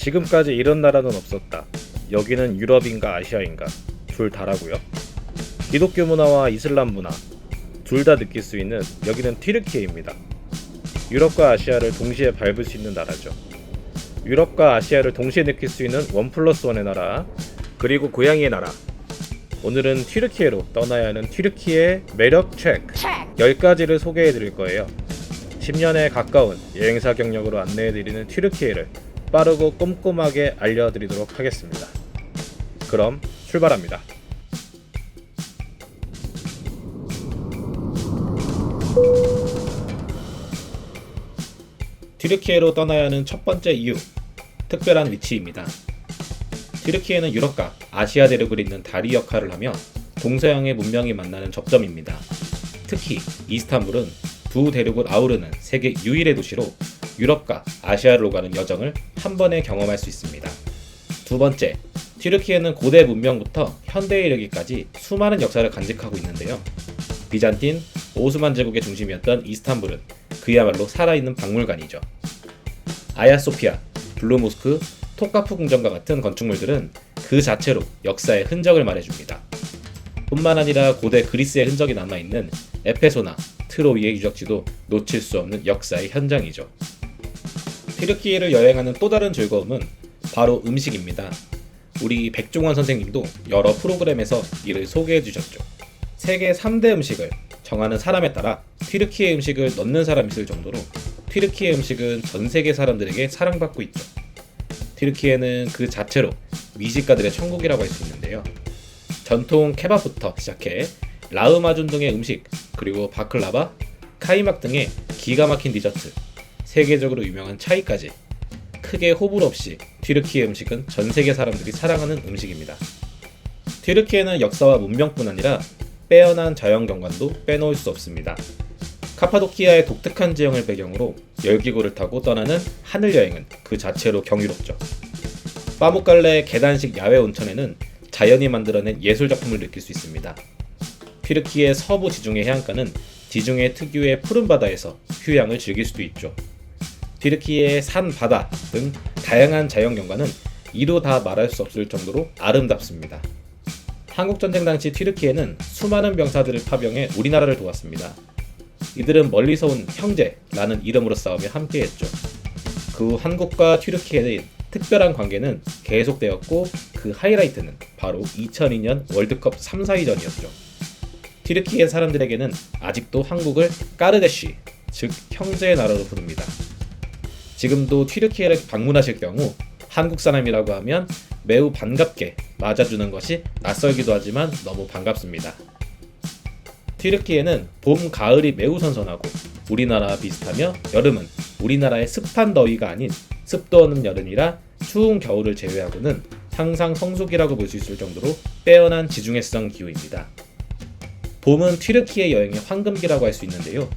지금까지 이런 나라는 없었다. 여기는 유럽인가 아시아인가 둘 다라고요. 기독교 문화와 이슬람 문화 둘 다 느낄 수 있는 여기는 튀르키예입니다. 유럽과 아시아를 동시에 밟을 수 있는 나라죠. 유럽과 아시아를 동시에 느낄 수 있는 1+1의 나라, 그리고 고양이의 나라. 오늘은 튀르키예로 떠나야 하는 튀르키예 매력 체크 10가지를 소개해 드릴 거예요. 10년에 가까운 여행사 경력으로 안내해 드리는 튀르키예를 빠르고 꼼꼼하게 알려드리도록 하겠습니다. 그럼 출발합니다. 튀르키예로 떠나야 하는 첫 번째 이유, 특별한 위치입니다. 튀르키예는 유럽과 아시아 대륙을 잇는 다리 역할을 하며 동서양의 문명이 만나는 접점입니다. 특히 이스탄불은 두 대륙을 아우르는 세계 유일의 도시로 유럽과 아시아로 가는 여정을 한 번에 경험할 수 있습니다. 두 번째, 튀르키예는 고대 문명부터 현대에 이르기까지 수많은 역사를 간직하고 있는데요. 비잔틴, 오스만 제국의 중심이었던 이스탄불은 그야말로 살아있는 박물관이죠. 아야소피아, 블루모스크, 톱카프 궁전과 같은 건축물들은 그 자체로 역사의 흔적을 말해줍니다. 뿐만 아니라 고대 그리스의 흔적이 남아있는 에페소나 트로이의 유적지도 놓칠 수 없는 역사의 현장이죠. 튀르키예를 여행하는 또 다른 즐거움은 바로 음식입니다. 우리 백종원 선생님도 여러 프로그램에서 이를 소개해 주셨죠. 세계 3대 음식을 정하는 사람에 따라 튀르키예 음식을 넣는 사람이 있을 정도로 튀르키예 음식은 전 세계 사람들에게 사랑받고 있죠. 튀르키예는 그 자체로 미식가들의 천국이라고 할 수 있는데요. 전통 케밥부터 시작해 라흐마준 등의 음식, 그리고 바클라바, 카이막 등의 기가 막힌 디저트, 세계적으로 유명한 차이까지 크게 호불호 없이 튀르키예 음식은 전 세계 사람들이 사랑하는 음식입니다. 튀르키예는 역사와 문명뿐 아니라 빼어난 자연경관도 빼놓을 수 없습니다. 카파도키아의 독특한 지형을 배경으로 열기구를 타고 떠나는 하늘 여행은 그 자체로 경이롭죠. 파묵갈레 계단식 야외 온천에는 자연이 만들어낸 예술 작품을 느낄 수 있습니다. 튀르키예 서부 지중해 해안가는 지중해 특유의 푸른 바다에서 휴양을 즐길 수도 있죠. 튀르키예의 산, 바다 등 다양한 자연경관은 이루 다 말할 수 없을 정도로 아름답습니다. 한국전쟁 당시 튀르키예는 수많은 병사들을 파병해 우리나라를 도왔습니다. 이들은 멀리서 온 형제라는 이름으로 싸우며 함께했죠. 그 후 한국과 튀르키예의 특별한 관계는 계속되었고, 그 하이라이트는 바로 2002년 월드컵 3, 4위전이었죠. 튀르키예 사람들에게는 아직도 한국을 까르데시, 즉 형제의 나라로 부릅니다. 지금도 튀르키예를 방문하실 경우 한국 사람이라고 하면 매우 반갑게 맞아주는 것이 낯설기도 하지만 너무 반갑습니다. 튀르키예는 봄, 가을이 매우 선선하고 우리나라와 비슷하며, 여름은 우리나라의 습한 더위가 아닌 습도 없는 여름이라 추운 겨울을 제외하고는 항상 성수기라고 볼 수 있을 정도로 빼어난 지중해성 기후입니다. 봄은 튀르키예 여행의 황금기라고 할 수 있는데요.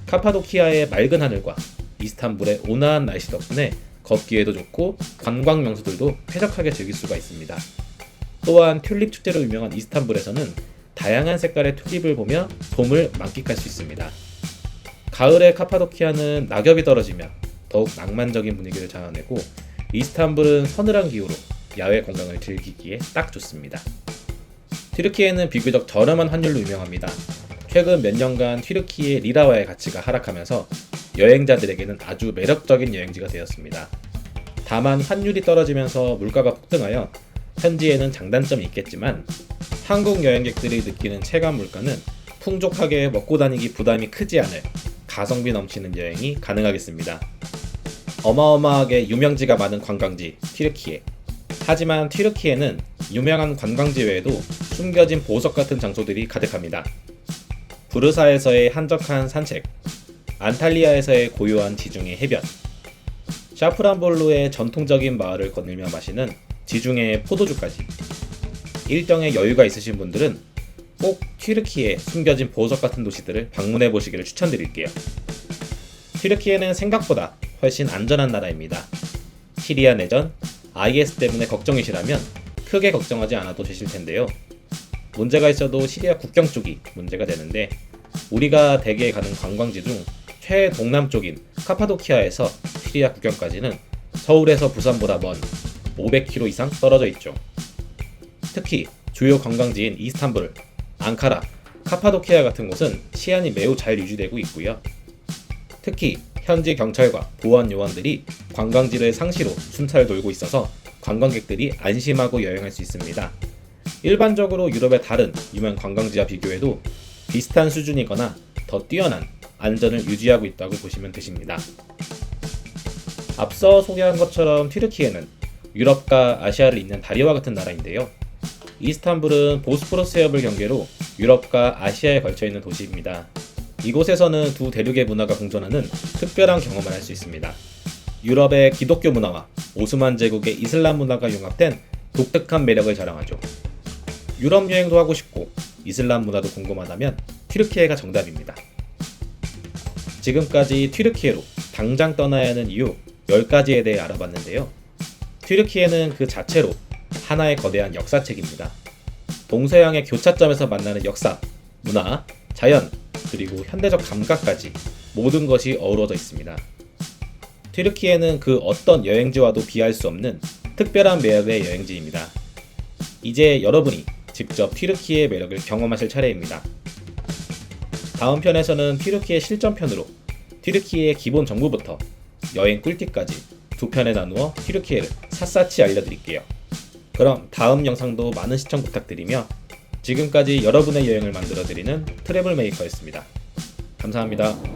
카파도키아의 맑은 하늘과 이스탄불의 온화한 날씨 덕분에 걷기에도 좋고 관광 명소들도 쾌적하게 즐길 수가 있습니다. 또한 튤립 축제로 유명한 이스탄불에서는 다양한 색깔의 튤립을 보며 봄을 만끽할 수 있습니다. 가을의 카파도키아는 낙엽이 떨어지며 더욱 낭만적인 분위기를 자아내고, 이스탄불은 서늘한 기후로 야외 관광을 즐기기에 딱 좋습니다. 튀르키예는 비교적 저렴한 환율로 유명합니다. 최근 몇 년간 튀르키예 리라와의 가치가 하락하면서 여행자들에게는 아주 매력적인 여행지가 되었습니다. 다만 환율이 떨어지면서 물가가 폭등하여 현지에는 장단점이 있겠지만, 한국 여행객들이 느끼는 체감 물가는 풍족하게 먹고 다니기 부담이 크지 않을 가성비 넘치는 여행이 가능하겠습니다. 어마어마하게 유명지가 많은 관광지 튀르키예. 하지만 튀르키예는 유명한 관광지 외에도 숨겨진 보석 같은 장소들이 가득합니다. 부르사에서의 한적한 산책, 안탈리아에서의 고요한 지중해 해변, 샤프란볼루의 전통적인 마을을 거닐며 마시는 지중해의 포도주까지. 일정의 여유가 있으신 분들은 꼭 튀르키예 숨겨진 보석 같은 도시들을 방문해 보시기를 추천드릴게요. 튀르키예는 생각보다 훨씬 안전한 나라입니다. 시리아 내전, IS 때문에 걱정이시라면 크게 걱정하지 않아도 되실 텐데요. 문제가 있어도 시리아 국경 쪽이 문제가 되는데, 우리가 대개 가는 관광지 중 최동남쪽인 카파도키아에서 시리아 국경까지는 서울에서 부산보다 먼 500km 이상 떨어져 있죠. 특히 주요 관광지인 이스탄불, 앙카라, 카파도키아 같은 곳은 치안이 매우 잘 유지되고 있고요. 특히 현지 경찰과 보안 요원들이 관광지를 상시로 순찰 돌고 있어서 관광객들이 안심하고 여행할 수 있습니다. 일반적으로 유럽의 다른 유명 관광지와 비교해도 비슷한 수준이거나 더 뛰어난 안전을 유지하고 있다고 보시면 되십니다. 앞서 소개한 것처럼 튀르키예는 유럽과 아시아를 잇는 다리와 같은 나라인데요. 이스탄불은 보스포러스 해협을 경계로 유럽과 아시아에 걸쳐있는 도시입니다. 이곳에서는 두 대륙의 문화가 공존하는 특별한 경험을 할 수 있습니다. 유럽의 기독교 문화와 오스만 제국의 이슬람 문화가 융합된 독특한 매력을 자랑하죠. 유럽 여행도 하고 싶고 이슬람 문화도 궁금하다면 튀르키예가 정답입니다. 지금까지 튀르키예로 당장 떠나야 하는 이유 10가지에 대해 알아봤는데요. 튀르키예는 그 자체로 하나의 거대한 역사책입니다. 동서양의 교차점에서 만나는 역사, 문화, 자연, 그리고 현대적 감각까지 모든 것이 어우러져 있습니다. 튀르키예는 그 어떤 여행지와도 비할 수 없는 특별한 매력의 여행지입니다. 이제 여러분이 직접 튀르키예의 매력을 경험하실 차례입니다. 다음 편에서는 튀르키예 실전편으로 튀르키예의 기본 정보부터 여행 꿀팁까지 두 편에 나누어 튀르키예를 샅샅이 알려드릴게요. 그럼 다음 영상도 많은 시청 부탁드리며 지금까지 여러분의 여행을 만들어드리는 트래블 메이커였습니다. 감사합니다.